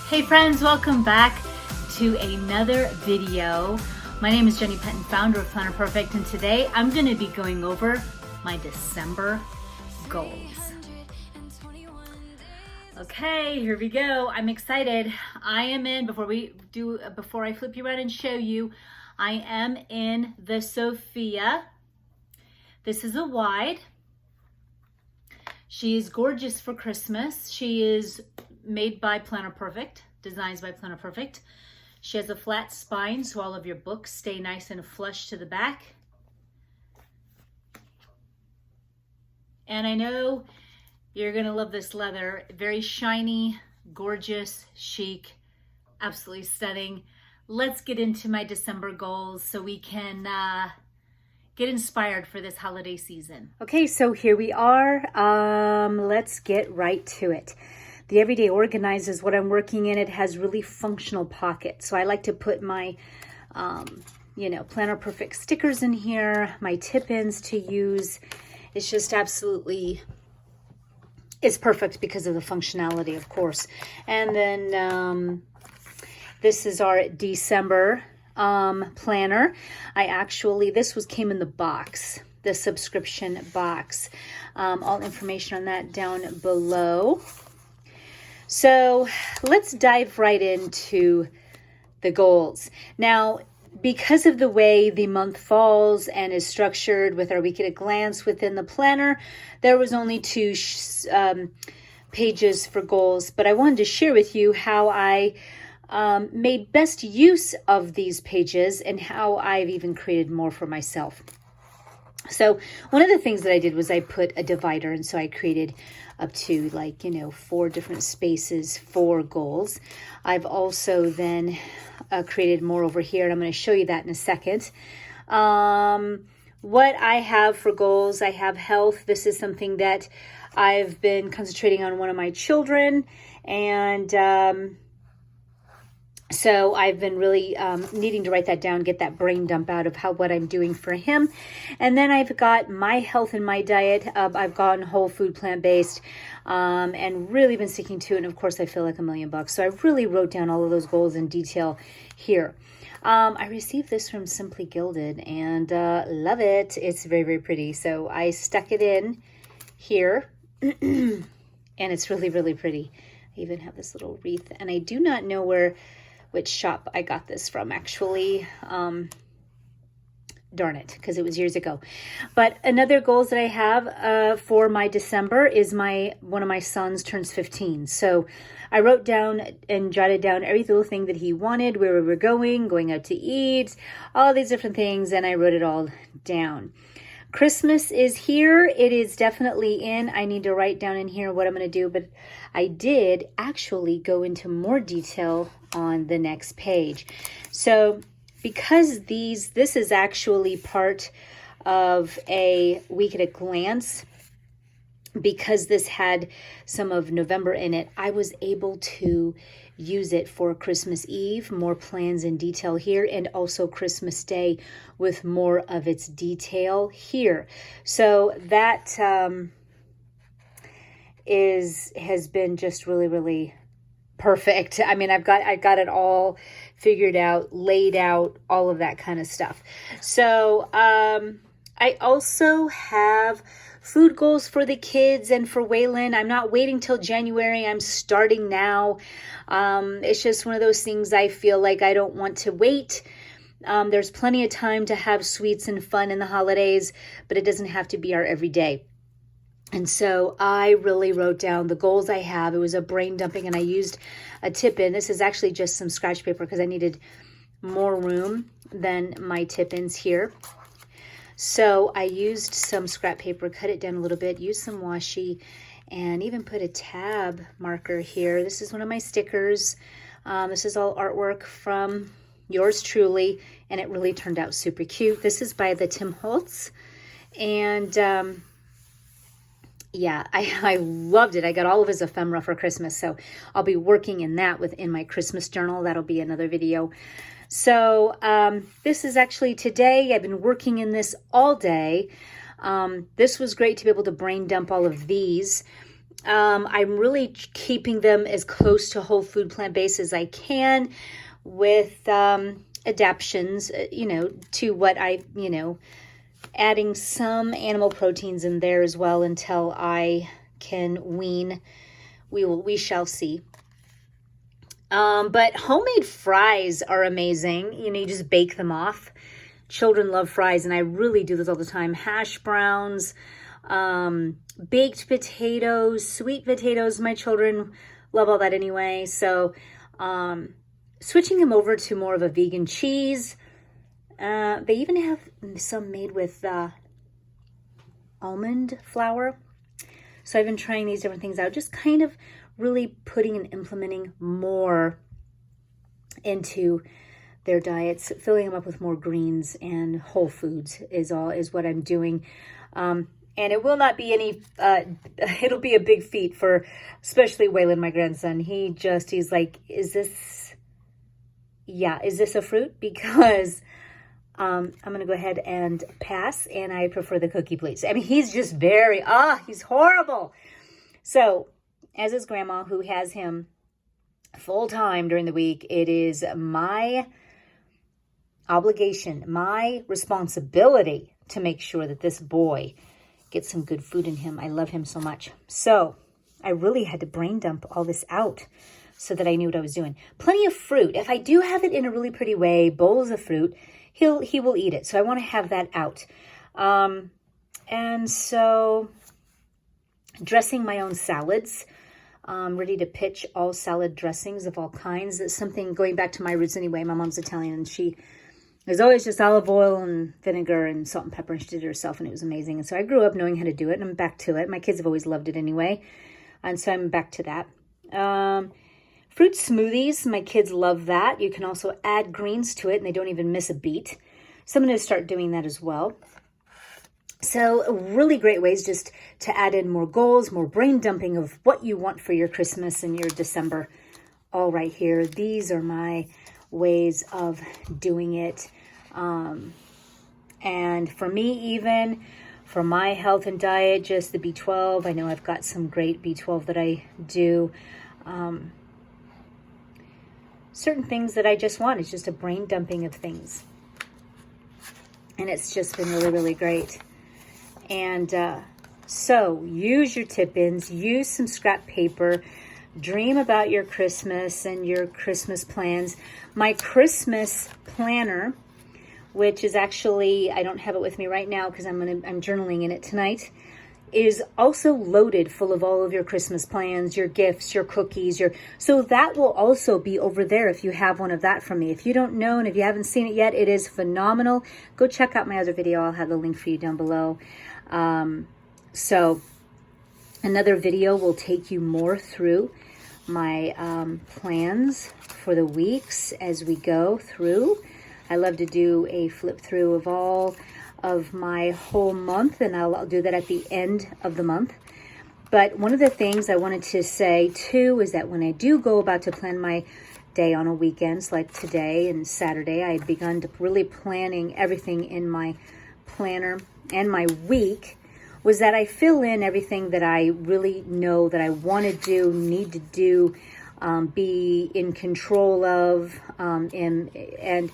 Hey friends, welcome back to another video. My name is Jenny Penton, founder of Planner Perfect, and today I'm going to be going over my December goals. Okay, here we go. I'm excited. I am in, before I flip you around and show you, I am in the Sofia. This is a wide. She is gorgeous for Christmas. She is made by Planner Perfect, designs by Planner Perfect. She has a flat spine, so all of your books stay nice and flush to the back. And I know you're gonna love this leather. Very shiny, gorgeous, chic, absolutely stunning. Let's get into my December goals so we can get inspired for this holiday season. Okay, so here we are. Let's get right to it. The Everyday Organizer is what I'm working in. It has really functional pockets. So I like to put my, Planner Perfect stickers in here, my tip-ins to use. It's just absolutely, it's perfect because of the functionality, of course. And then this is our December planner. This came in the box, the subscription box. All information on that down below. So let's dive right into the goals. Now, because of the way the month falls and is structured with our week at a glance within the planner, there was only two pages for goals, but I wanted to share with you how I made best use of these pages and how I've even created more for myself. So one of the things that I did was I put a divider, and so I created up to 4 different spaces for goals. I've also then created more over here, and I'm going to show you that in a second. What I have for goals, I have health. This is something that I've been concentrating on one of my children, and so I've been really needing to write that down, get that brain dump out of what I'm doing for him. And then I've got my health and my diet. I've gone whole food, plant-based, and really been sticking to it. And of course, I feel like $1,000,000. So I really wrote down all of those goals in detail here. I received this from Simply Gilded and love it. It's very, very pretty. So I stuck it in here and it's really, really pretty. I even have this little wreath, and I do not know which shop I got this from, actually. Darn it, because it was years ago. But another goals that I have for my December is one of my sons turns 15. So I wrote down and jotted down every little thing that he wanted, where we were going out to eat, all these different things, and I wrote it all down. Christmas is here. It is definitely in. I need to write down in here what I'm going to do, but I did actually go into more detail on the next page. So because this is actually part of a week at a glance, because this had some of November in it, I was able to use it for Christmas Eve, more plans and detail here, and also Christmas Day with more of its detail here. So that has been just really, really perfect. I mean, I got it all figured out, laid out, all of that kind of stuff. So I also have food goals for the kids and for Waylon. I'm not waiting till January. I'm starting now. It's just one of those things I feel like I don't want to wait. There's plenty of time to have sweets and fun in the holidays, but it doesn't have to be our everyday. And so I really wrote down the goals I have. It was a brain dumping, and I used a tip-in. This is actually just some scratch paper because I needed more room than my tip-ins here. So I used some scrap paper, cut it down a little bit, used some washi, and even put a tab marker here. This is one of my stickers. This is all artwork from yours truly, and it really turned out super cute. This is by the Tim Holtz, and yeah, I loved it. I got all of his ephemera for Christmas, so I'll be working in that within my Christmas journal. That'll be another video. So this is actually today. I've been working in this all day. This was great to be able to brain dump all of these. I'm really keeping them as close to whole food plant-based as I can with adaptions, to what I, adding some animal proteins in there as well until I can wean. We shall see. But homemade fries are amazing. You just bake them off. Children love fries, and I really do this all the time. Hash browns, baked potatoes, sweet potatoes. My children love all that anyway. So switching them over to more of a vegan cheese. They even have some made with almond flour. So I've been trying these different things out, just kind of really putting and implementing more into their diets, filling them up with more greens and whole foods is what I'm doing. And it will not be any, it'll be a big feat for, especially Waylon, my grandson. He's like, is this a fruit? Because I'm going to go ahead and pass, and I prefer the cookie, please. I mean, he's just he's horrible. So, as his grandma, who has him full time during the week, it is my obligation, my responsibility to make sure that this boy gets some good food in him. I love him so much. So, I really had to brain dump all this out so that I knew what I was doing. Plenty of fruit. If I do have it in a really pretty way, bowls of fruit, he will eat it. So I want to have that out. And so dressing my own salads, ready to pitch all salad dressings of all kinds. That's something going back to my roots anyway. My mom's Italian, and she was always just olive oil and vinegar and salt and pepper, and she did it herself, and it was amazing. And so I grew up knowing how to do it, and I'm back to it. My kids have always loved it anyway, and so I'm back to that. Fruit smoothies, my kids love that. You can also add greens to it, and they don't even miss a beat. So I'm going to start doing that as well. So really great ways just to add in more goals, more brain dumping of what you want for your Christmas and your December. All right here. These are my ways of doing it. And for me, even for my health and diet, just the B12. I know I've got some great B12 that I do. Certain things that I just want. It's just a brain dumping of things. And it's just been really, really great. And so use your tip-ins, use some scrap paper, dream about your Christmas and your Christmas plans. My Christmas planner, which is actually, I don't have it with me right now because I'm journaling in it tonight, is also loaded full of all of your Christmas plans, your gifts, your cookies, so that will also be over there if you have one of that from me. If you don't know and if you haven't seen it yet, it is phenomenal. Go check out my other video. I'll have the link for you down below. So another video will take you more through my plans for the weeks as we go through. I love to do a flip through of all of my whole month, and I'll do that at the end of the month. But one of the things I wanted to say too is that when I do go about to plan my day on a weekends like today and Saturday, I had begun to really planning everything in my planner and my week, was that I fill in everything that I really know that I want to do, need to do, be in control of, and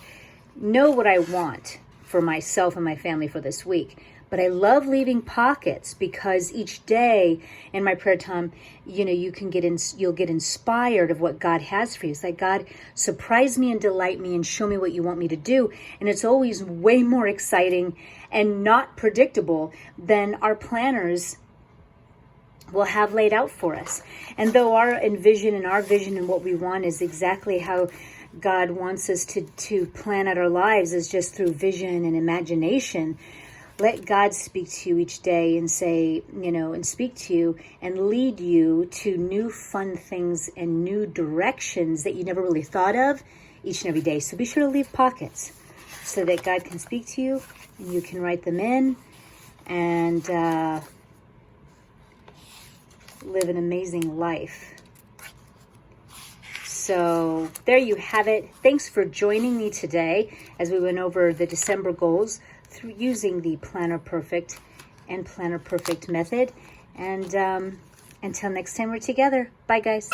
know what I want for myself and my family for this week. But I love leaving pockets because each day in my prayer time, you'll get inspired of what God has for you. It's like, God, surprise me and delight me and show me what you want me to do. And it's always way more exciting and not predictable than our planners will have laid out for us. And though our vision and what we want is exactly how God wants us to plan out our lives, is just through vision and imagination, let God speak to you each day and say, and speak to you and lead you to new fun things and new directions that you never really thought of each and every day. So be sure to leave pockets so that God can speak to you and you can write them in and live an amazing life. So there you have it. Thanks for joining me today as we went over the December goals through using the Planner Perfect and Planner Perfect method. And until next time we're together. Bye, guys.